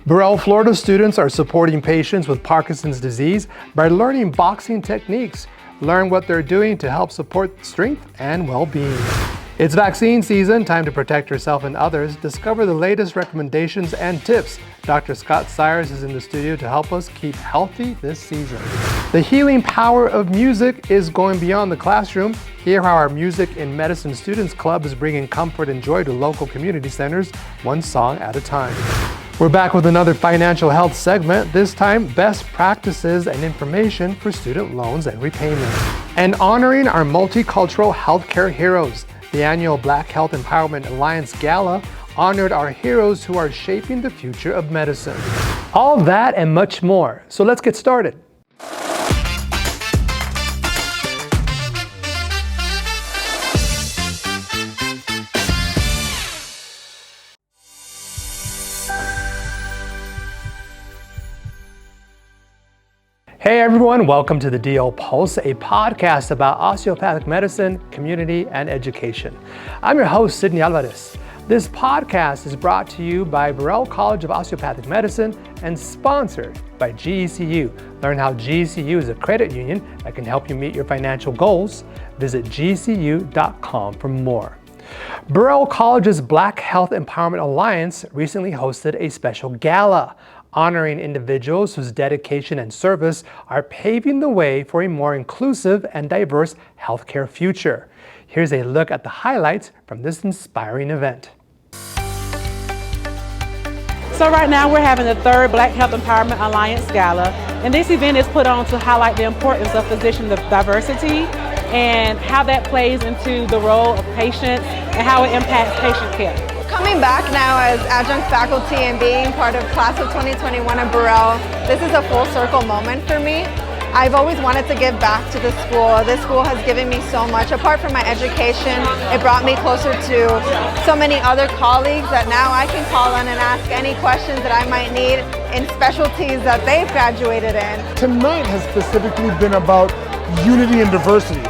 Burrell, Florida students are supporting patients with Parkinson's disease by learning boxing techniques. Learn what they're doing to help support strength and well-being. It's vaccine season, time to protect yourself and others. Discover the latest recommendations and tips. Dr. Scott Cyrus is in the studio to help us keep healthy this season. The healing power of music is going beyond the classroom. Hear how our Music in Medicine Students Club is bringing comfort and joy to local community centers, one song at a time. We're back with another financial health segment, this time best practices and information for student loans and repayment. And honoring our multicultural healthcare heroes. The annual Black Health Empowerment Alliance Gala honored our heroes who are shaping the future of medicine. All that and much more. So let's get started. Hey everyone, welcome to the DO Pulse, a podcast about osteopathic medicine, community, and education. I'm your host, Sidney Alvarez. This podcast is brought to you by Burrell College of Osteopathic Medicine and sponsored by GECU. Learn how GECU is a credit union that can help you meet your financial goals. Visit gcu.com for more. Burrell College's Black Health Empowerment Alliance recently hosted a special gala honoring individuals whose dedication and service are paving the way for a more inclusive and diverse healthcare future. Here's a look at the highlights from this inspiring event. So right now we're having the third Black Health Empowerment Alliance Gala, and this event is put on to highlight the importance of physician diversity and how that plays into the role of patients and how it impacts patient care. Coming back now as adjunct faculty and being part of class of 2021 at Burrell, this is a full circle moment for me. I've always wanted to give back to the school. This school has given me so much. Apart from my education, it brought me closer to so many other colleagues that now I can call on and ask any questions that I might need in specialties that they've graduated in. Tonight has specifically been about unity and diversity,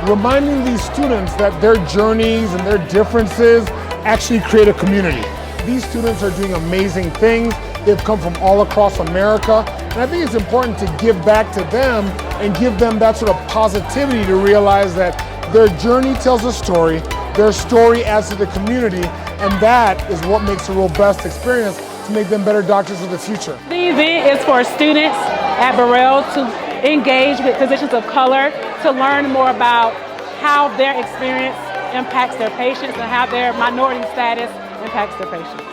reminding these students that their journeys and their differences actually create a community. These students are doing amazing things. They've come from all across America, and I think it's important to give back to them and give them that sort of positivity to realize that their journey tells a story, their story adds to the community, and that is what makes a real best experience to make them better doctors of the future. The event is for students at Burrell to engage with physicians of color, to learn more about how their experience impacts their patients and how their minority status impacts their patients.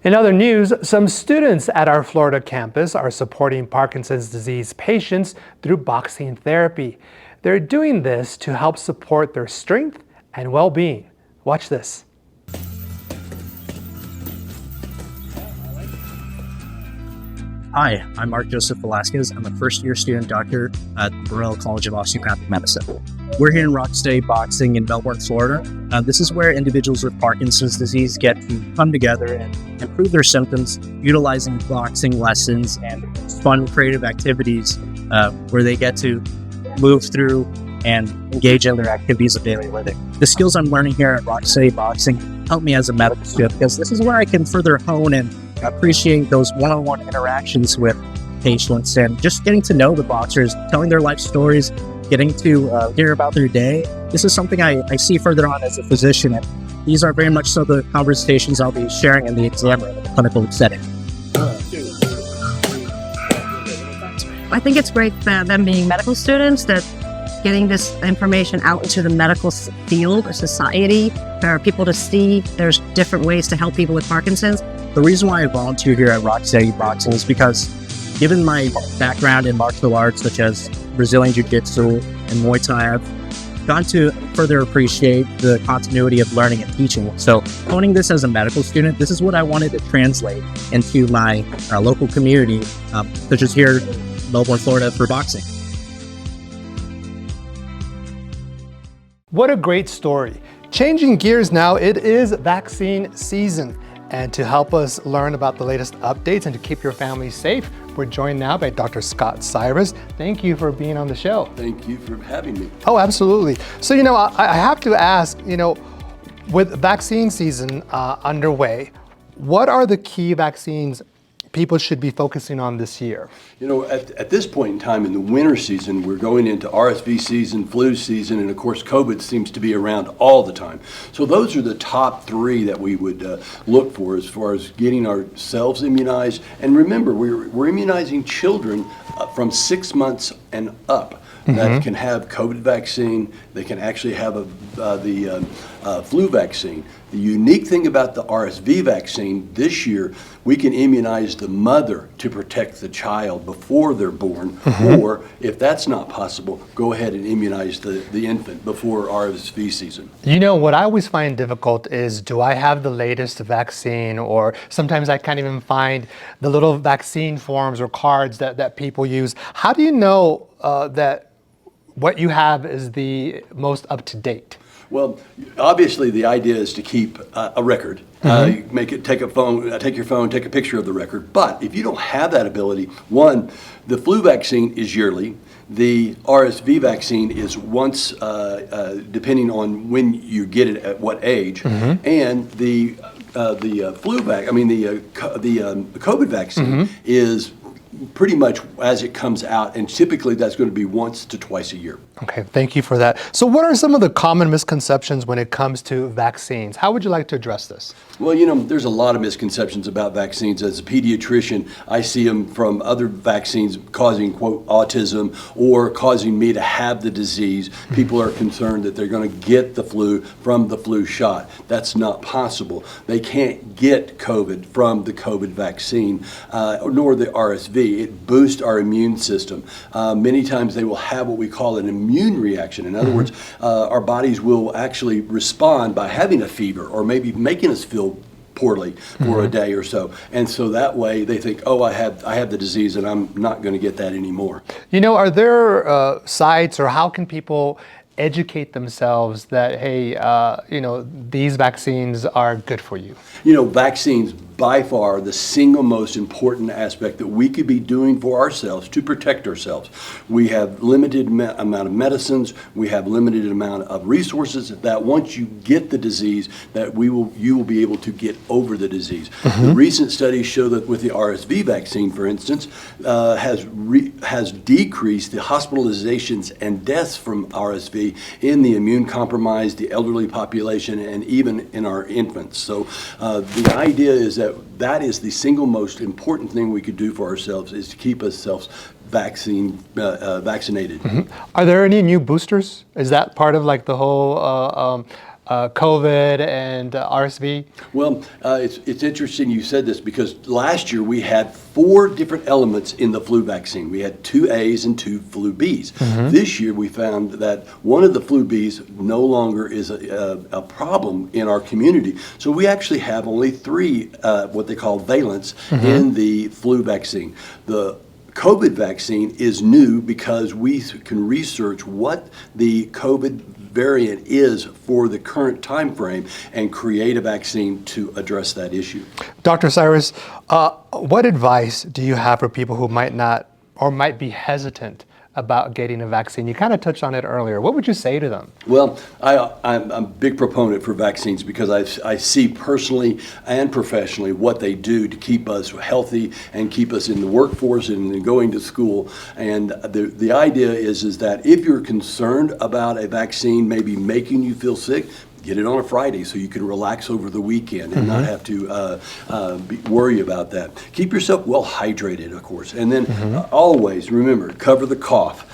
In other news, some students at our Florida campus are supporting Parkinson's disease patients through boxing therapy. They're doing this to help support their strength and well-being. Watch this. Hi, I'm Mark Joseph Velasquez. I'm a first-year student doctor at Burrell College of Osteopathic Medicine. We're here in Rock State Boxing in Melbourne, Florida. This is where individuals with Parkinson's disease get to come together and improve their symptoms, utilizing boxing lessons and fun, creative activities where they get to move through and engage in their activities of daily living. The skills I'm learning here at Rock State Boxing help me as a medical student because this is where I can further hone and appreciate those one-on-one interactions with patients and just getting to know the boxers, telling their life stories, getting to hear about their day. This is something I see further on as a physician, and these are very much so the conversations I'll be sharing in the exam room in the clinical setting. I think it's great that them being medical students, that getting this information out into the medical field, society, for people to see there's different ways to help people with Parkinson's. The reason why I volunteer here at Rock Steady Boxing is because, given my background in martial arts such as Brazilian Jiu-Jitsu and Muay Thai, I've gotten to further appreciate the continuity of learning and teaching. So, owning this as a medical student, this is what I wanted to translate into my local community, such as here in Melbourne, Florida, for boxing. What a great story. Changing gears now, it is vaccine season. And to help us learn about the latest updates and to keep your family safe, we're joined now by Dr. Scott Cyrus. Thank you for being on the show. Thank you for having me. Oh, absolutely. So, I have to ask, with vaccine season underway, what are the key vaccines people should be focusing on this year? You know, at this point in time in the winter season, we're going into RSV season, flu season, and of course COVID seems to be around all the time. So those are the top three that we would look for as far as getting ourselves immunized. And remember, we're immunizing children from 6 months and up that can have COVID vaccine. They can actually have the flu vaccine. The unique thing about the RSV vaccine this year, we can immunize the mother to protect the child before they're born, or if that's not possible, go ahead and immunize the infant before RSV season. You know, what I always find difficult is, do I have the latest vaccine? Or sometimes I can't even find the little vaccine forms or cards that people use. How do you know that what you have is the most up to date? Well, obviously the idea is to keep a record. Take your phone, take a picture of the record. But if you don't have that ability, one, the flu vaccine is yearly. The RSV vaccine is once, depending on when you get it at what age, and the COVID vaccine is pretty much as it comes out, and typically that's going to be once to twice a year. Okay, thank you for that. So what are some of the common misconceptions when it comes to vaccines? How would you like to address this? Well, you know, there's a lot of misconceptions about vaccines. As a pediatrician, I see them from other vaccines causing, quote, autism or causing me to have the disease. People are concerned that they're going to get the flu from the flu shot. That's not possible. They can't get COVID from the COVID vaccine, nor the RSV. It boosts our immune system. Many times they will have what we call an immune reaction. In other words, our bodies will actually respond by having a fever or maybe making us feel poorly for a day or so. And so that way they think, oh, I have the disease and I'm not going to get that anymore. You know, are there sites, or how can people educate themselves that, hey, you know, these vaccines are good for you? You know, vaccines by far the single most important aspect that we could be doing for ourselves to protect ourselves. We have limited amount of medicines, we have limited amount of resources that once you get the disease, that you will be able to get over the disease. The recent studies show that with the RSV vaccine, for instance, has decreased the hospitalizations and deaths from RSV in the immune compromised, the elderly population, and even in our infants. So the idea is that is the single most important thing we could do for ourselves, is to keep ourselves vaccinated. Are there any new boosters? Is that part of like the whole COVID and RSV? Well, it's interesting you said this, because last year we had 4 different elements in the flu vaccine. We had 2 A's and 2 flu B's. This year we found that one of the flu B's no longer is a problem in our community. So we actually have only 3 what they call valents in the flu vaccine. The COVID vaccine is new because we can research what the COVID variant is for the current time frame and create a vaccine to address that issue. Dr. Cyrus, what advice do you have for people who might not or might be hesitant about getting a vaccine? You kind of touched on it earlier. What would you say to them? Well, I'm a big proponent for vaccines because I see personally and professionally what they do to keep us healthy and keep us in the workforce and going to school. And the idea is that if you're concerned about a vaccine maybe making you feel sick, get it on a Friday so you can relax over the weekend and not have to worry about that. Keep yourself well hydrated, of course. And then always remember, cover the cough,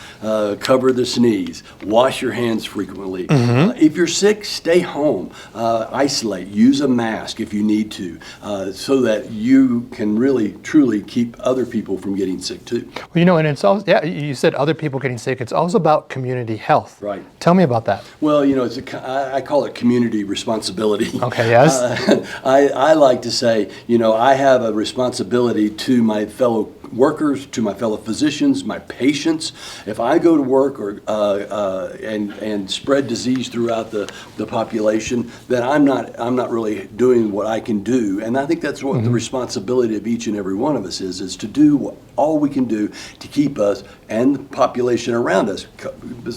cover the sneeze, wash your hands frequently. If you're sick, stay home, isolate, use a mask if you need to, so that you can really, truly keep other people from getting sick too. Well, you know, and it's also, yeah, you said other people getting sick. It's also about community health. Right. Tell me about that. Well, you know, I call it community responsibility. Okay, yes. I like to say, you know, I have a responsibility to my fellow workers, to my fellow physicians, my patients. If I go to work or and spread disease throughout the population, then I'm not really doing what I can do. And I think that's what the responsibility of each and every one of us is to do all we can do to keep us and the population around us.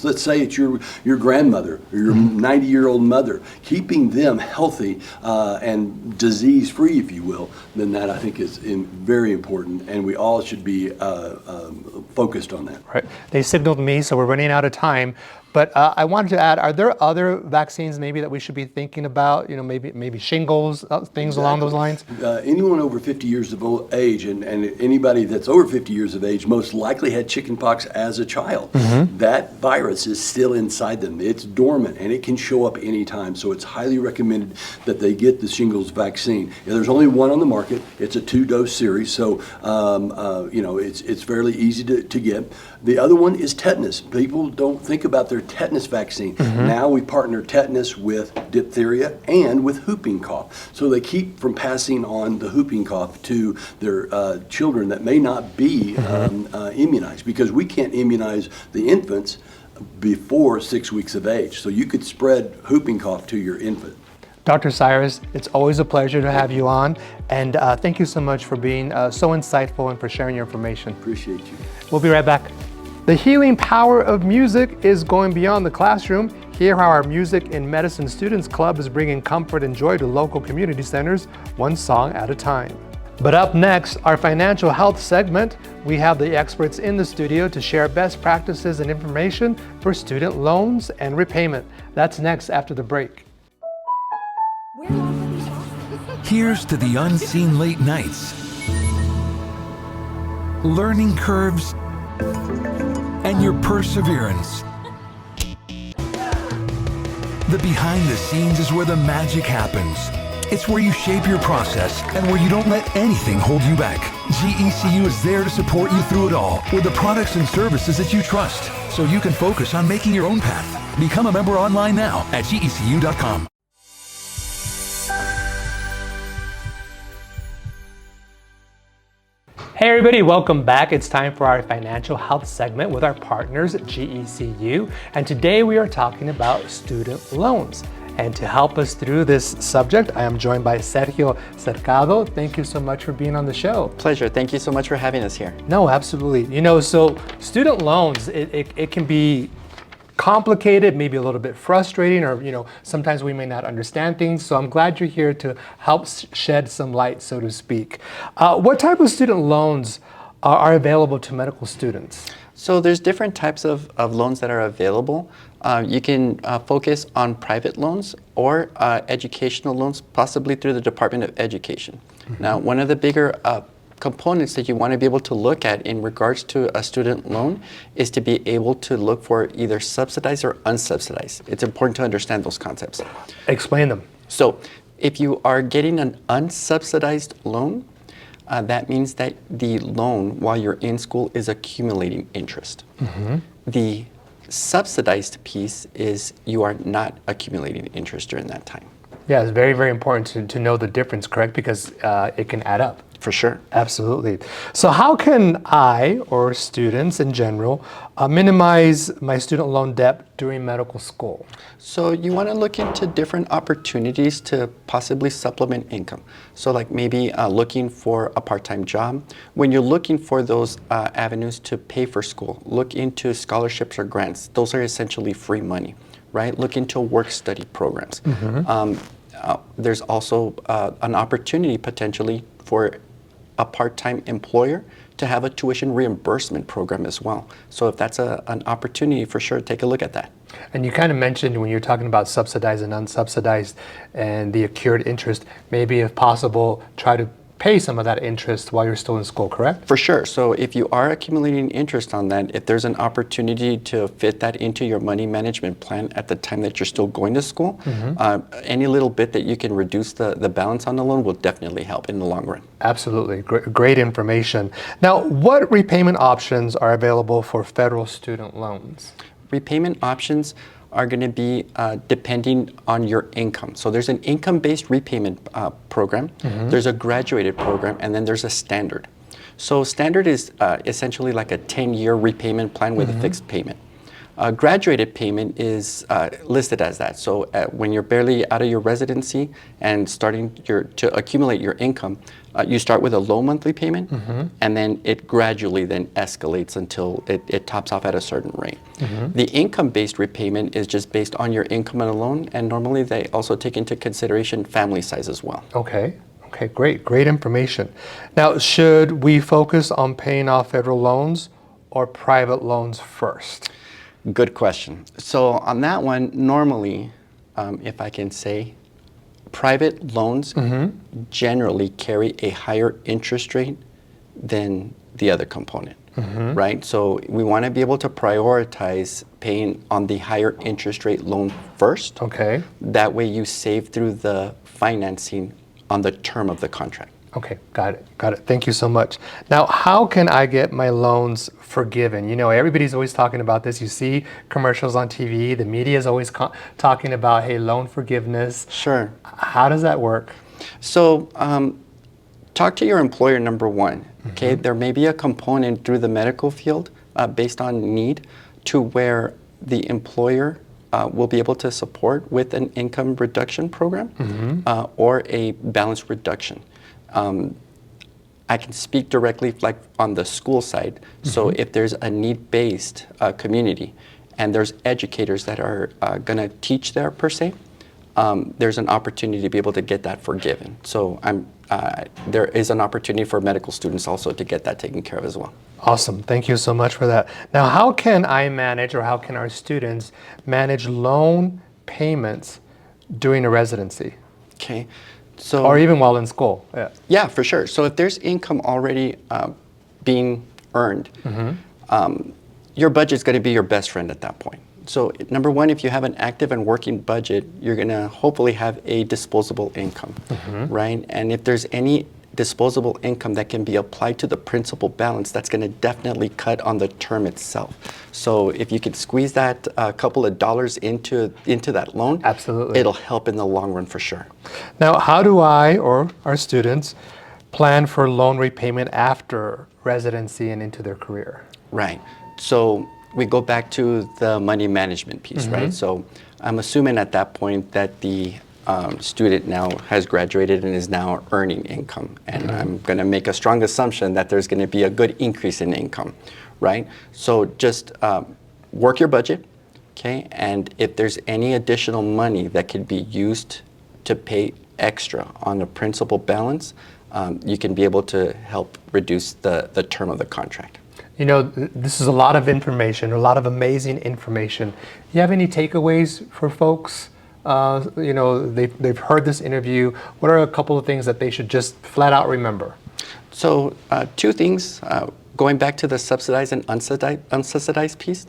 Let's say it's your grandmother or your 90-year-old mother, keeping them healthy and disease-free, if you will, then that I think is very important, and we all should be focused on that. Right. They signaled me, so we're running out of time. But I wanted to add, are there other vaccines maybe that we should be thinking about? You know, maybe shingles, things along those lines? Anyone over 50 years of age, and anybody that's over 50 years of age most likely had chickenpox as a child. That virus is still inside them. It's dormant, and it can show up anytime. So it's highly recommended that they get the shingles vaccine. There's only one on the market. It's a 2-dose series, so it's fairly easy to get. The other one is tetanus. People don't think about their tetanus vaccine. Now we partner tetanus with diphtheria and with whooping cough. So they keep from passing on the whooping cough to their children that may not be immunized, because we can't immunize the infants before 6 weeks of age. So you could spread whooping cough to your infant. Dr. Cyrus, it's always a pleasure to have you on, and thank you so much for being so insightful and for sharing your information. Appreciate you. We'll be right back. The healing power of music is going beyond the classroom. Hear how our Music in Medicine Students Club is bringing comfort and joy to local community centers, one song at a time. But up next, our financial health segment, we have the experts in the studio to share best practices and information for student loans and repayment. That's next after the break. Here's to the unseen late nights, learning curves, and your perseverance. The behind the scenes is where the magic happens. It's where you shape your process and where you don't let anything hold you back. GECU is there to support you through it all with the products and services that you trust, so you can focus on making your own path. Become a member online now at GECU.com. Hey everybody, welcome back. It's time for our financial health segment with our partners at GECU. And today we are talking about student loans. And to help us through this subject, I am joined by Sergio Cercado. Thank you so much for being on the show. Pleasure. Thank you so much for having us here. No, absolutely. You know, so student loans, it can be complicated, maybe a little bit frustrating, or sometimes we may not understand things. So I'm glad you're here to help shed some light, so to speak. What type of student loans are available to medical students? So there's different types of loans that are available. You can focus on private loans or educational loans, possibly through the Department of Education. Now, one of the bigger components that you want to be able to look at in regards to a student loan is to be able to look for either subsidized or unsubsidized. It's important to understand those concepts. Explain them. So if you are getting an unsubsidized loan, that means that the loan while you're in school is accumulating interest. The subsidized piece is you are not accumulating interest during that time. Yeah, it's very, very important to know the difference, correct? Because it can add up. For sure. Absolutely. So how can I, or students in general, minimize my student loan debt during medical school? So you want to look into different opportunities to possibly supplement income. So like maybe looking for a part-time job. When you're looking for those avenues to pay for school, look into scholarships or grants. Those are essentially free money, right? Look into work-study programs. There's also an opportunity potentially for a part-time employer to have a tuition reimbursement program as well. So if that's an opportunity, for sure, take a look at that. And you kind of mentioned when you're talking about subsidized and unsubsidized and the accrued interest, maybe if possible, try to pay some of that interest while you're still in school, correct? For sure. So if you are accumulating interest on that, if there's an opportunity to fit that into your money management plan at the time that you're still going to school, any little bit that you can reduce the balance on the loan will definitely help in the long run. Absolutely. Great information. Now, what repayment options are available for federal student loans? Repayment options are going to be depending on your income. So there's an income-based repayment program, there's a graduated program, and then there's a standard. So standard is essentially like a 10-year repayment plan with a fixed payment. Graduated payment is listed as that. So when you're barely out of your residency and starting to accumulate your income, you start with a low monthly payment, and then it gradually then escalates until it tops off at a certain rate. The income-based repayment is just based on your income alone, and normally they also take into consideration family size as well. Okay. Okay, great information. Now, should we focus on paying off federal loans or private loans first? Good question. So on that one, normally, if I can say, private loans generally carry a higher interest rate than the other component, right? So we want to be able to prioritize paying on the higher interest rate loan first. Okay. That way you save through the financing on the term of the contract. Okay, got it. Thank you so much. Now, how can I get my loans forgiven? You know, everybody's always talking about this. You see commercials on TV. The media is always talking about, hey, loan forgiveness. Sure. How does that work? So, talk to your employer, number one. Okay, there may be a component through the medical field based on need to where the employer will be able to support with an income reduction program or a balance reduction. I can speak directly like on the school side. So if there's a need-based community and there's educators that are going to teach there per se, there's an opportunity to be able to get that forgiven. So there is an opportunity for medical students also to get that taken care of as well. Awesome. Thank you so much for that. Now, how can I manage, or how can our students manage loan payments during a residency? Okay. So, or even while in school? Yeah, for sure. So if there's income already being earned, your budget's going to be your best friend at that point. So number one, if you have an active and working budget, you're going to hopefully have a disposable income, right? And if there's any disposable income that can be applied to the principal balance, that's going to definitely cut on the term itself. So if you could squeeze that couple of dollars into that loan, absolutely, it'll help in the long run for sure. Now, how do I or our students plan for loan repayment after residency and into their career? Right. So we go back to the money management piece, right? So I'm assuming at that point that the student now has graduated and is now earning income. And I'm going to make a strong assumption that there's going to be a good increase in income, right? So just work your budget, okay? And if there's any additional money that could be used to pay extra on the principal balance, you can be able to help reduce the term of the contract. You know, this is a lot of information, a lot of amazing information. Do you have any takeaways for folks? You know, they've heard this interview. What are a couple of things that they should just flat out remember? So two things, going back to the subsidized and unsubsidized piece.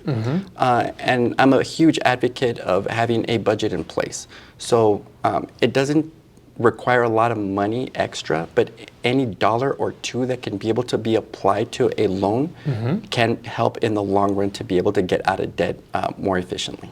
And I'm a huge advocate of having a budget in place. So it doesn't require a lot of money extra, but any dollar or two that can be able to be applied to a loan can help in the long run to be able to get out of debt more efficiently.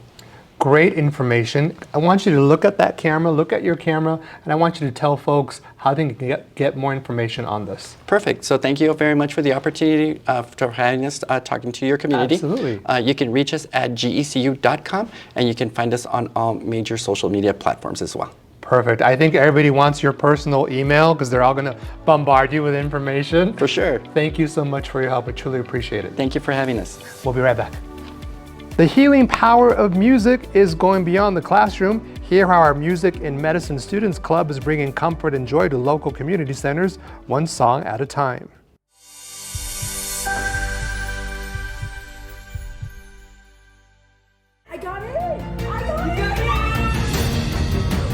Great information. I want you to look at that camera, look at your camera, and I want you to tell folks how they can get more information on this. Perfect. So thank you very much for the opportunity for having us talking to your community. Absolutely. You can reach us at gecu.com, and you can find us on all major social media platforms as well. Perfect. I think everybody wants your personal email because they're all going to bombard you with information. For sure. Thank you so much for your help. I truly appreciate it. Thank you for having us. We'll be right back. The healing power of music is going beyond the classroom. Hear how our Music in Medicine Students Club is bringing comfort and joy to local community centers, one song at a time. I got it! I got it!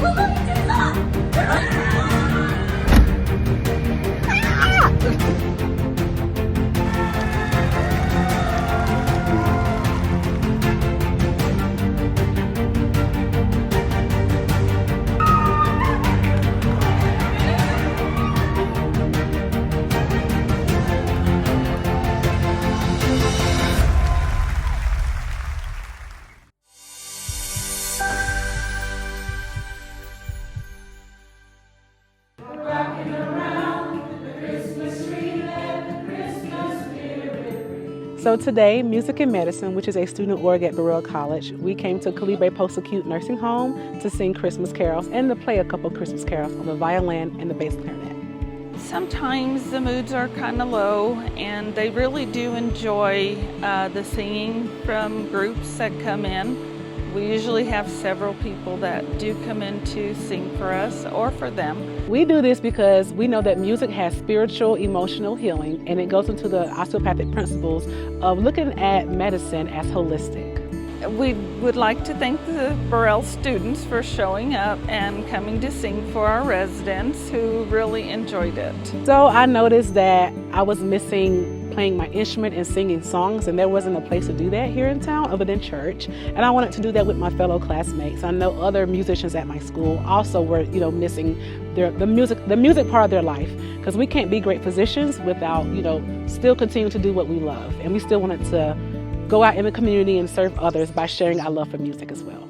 We're going to do that! So today, Music and Medicine, which is a student org at Burrell College, we came to Calibre Post-Acute Nursing Home to sing Christmas carols and to play a couple Christmas carols on the violin and the bass clarinet. Sometimes the moods are kind of low, and they really do enjoy the singing from groups that come in. We usually have several people that do come in to sing for us or for them. We do this because we know that music has spiritual, emotional healing, and it goes into the osteopathic principles of looking at medicine as holistic. We would like to thank the Burrell students for showing up and coming to sing for our residents who really enjoyed it. So I noticed that I was missing playing my instrument and singing songs, and there wasn't a place to do that here in town other than church. And I wanted to do that with my fellow classmates. I know other musicians at my school also were, missing the music part of their life, because we can't be great physicians without, still continuing to do what we love. And we still wanted to go out in the community and serve others by sharing our love for music as well.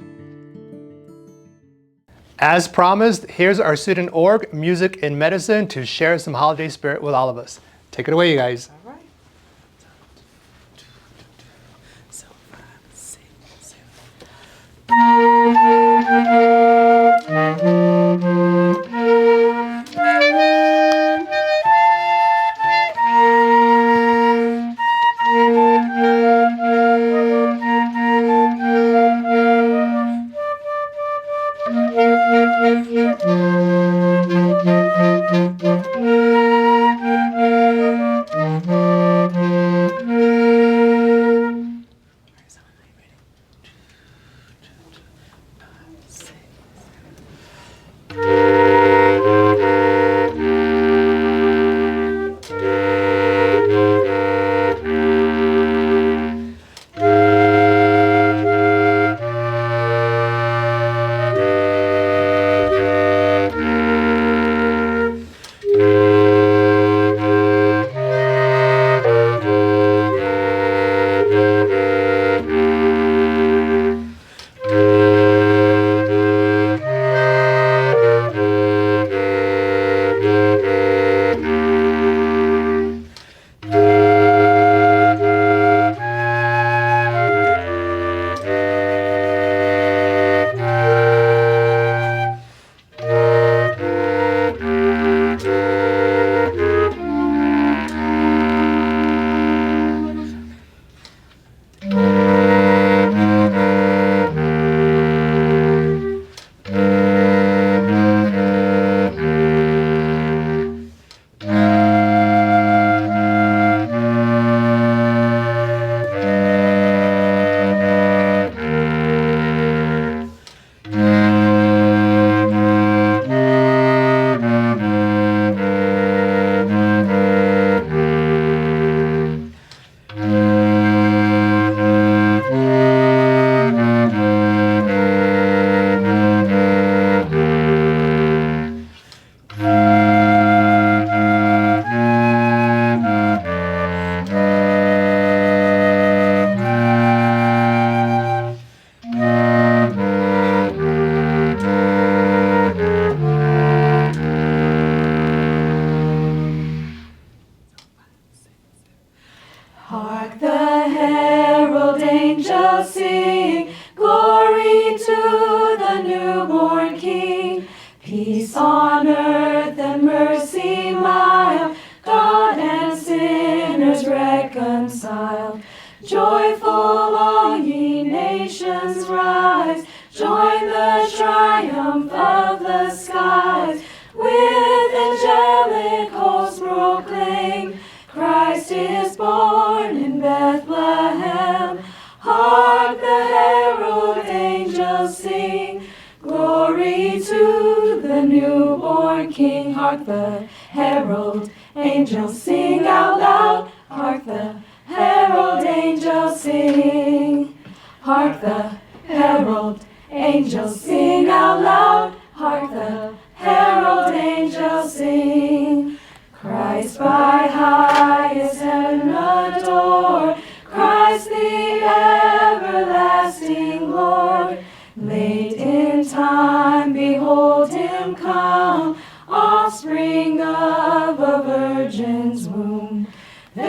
As promised, here's our student org, Music and Medicine, to share some holiday spirit with all of us. Take it away, you guys. All right. Peace on earth and mercy mild, God and sinners reconciled. Joyful all ye nations rise, join the triumph of the skies. With angelic hosts proclaim, Christ is born in Bethlehem. Hark the herald angels sing, glory to the newborn King. Hark the herald angels sing out loud. Hark the herald angels sing. Hark the herald angels sing out loud. Hark the herald angels sing. Christ by highest heaven adore, Christ the everlasting Lord. Late in time, behold him come, offspring of a virgin's womb.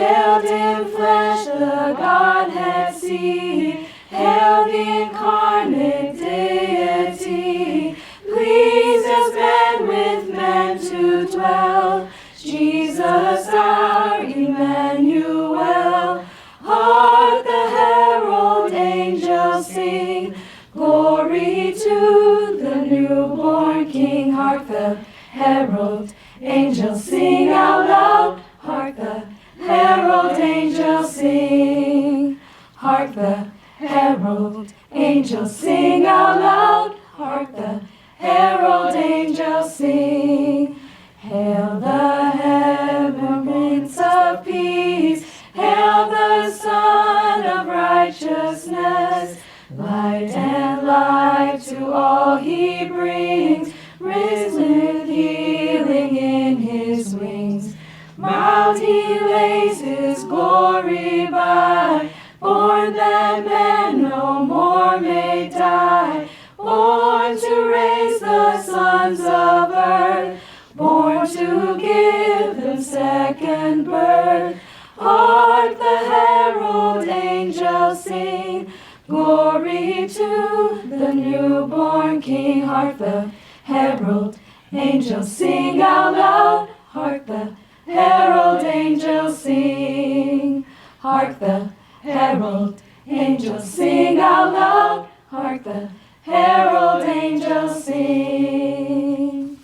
veiled in flesh the Godhead see. Hail the incarnate deity, pleased as man with man to dwell. Jesus our Emmanuel. Hark the herald angels sing, glory to the newborn King. Hark the herald angels sing out loud. Hark the herald angels sing. Hark the herald angels sing out loud. Hark the herald angels sing. Hail the heaven Prince of Peace. Hail the Son of Righteousness. Light and life to all he brings, risen with healing in his wings. Mild he lays his glory by, born that man no more may die, born to raise the sons of earth, born to give them second birth. Hark the herald angels sing, glory to the newborn King. Hark the herald angels sing out loud. Hark the herald angels sing. Hark the herald angels sing out loud. Hark the herald angels sing.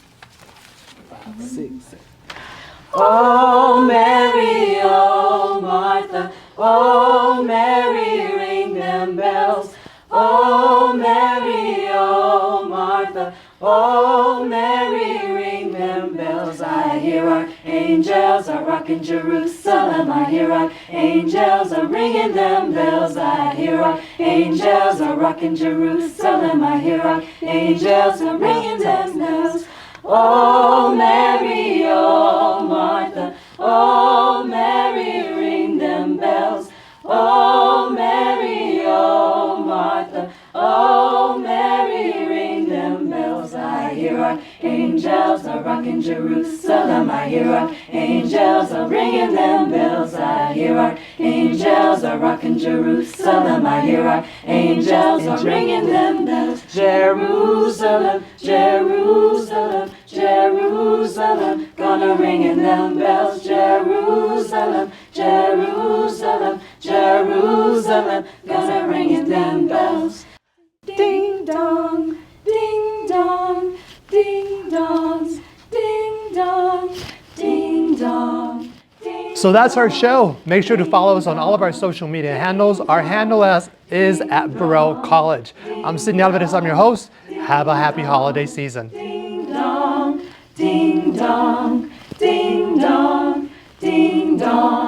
5, 6. Oh Mary, oh Martha, oh Mary, ring them bells. Oh Mary, oh Martha, oh Mary, ring them bells. I hear archangels are rocking Jerusalem. I hear archangels are ringing them bells. I hear archangels are rocking Jerusalem. I hear archangels are ringing them bells. Oh Mary, oh Martha, oh Mary, ring them bells. Oh Mary, oh Martha, oh Mary, ring them bells. I hear archangels are rocking Jerusalem. I hear archangels are ringing them bells. I hear archangels are rocking Jerusalem. I hear archangels are ringing them bells. Jerusalem, Jerusalem, Jerusalem, gonna ring in them bells. Jerusalem, Jerusalem, Jerusalem, gonna ring in them bells. Ding dong, ding dong, ding dongs, ding dong, ding dong. So that's our show. Make sure to follow us on all of our social media handles. Our handle is at Burrell College. I'm Sidney Alvarez. I'm your host. Have a happy holiday season. Ding dong, ding dong, ding dong, ding dong.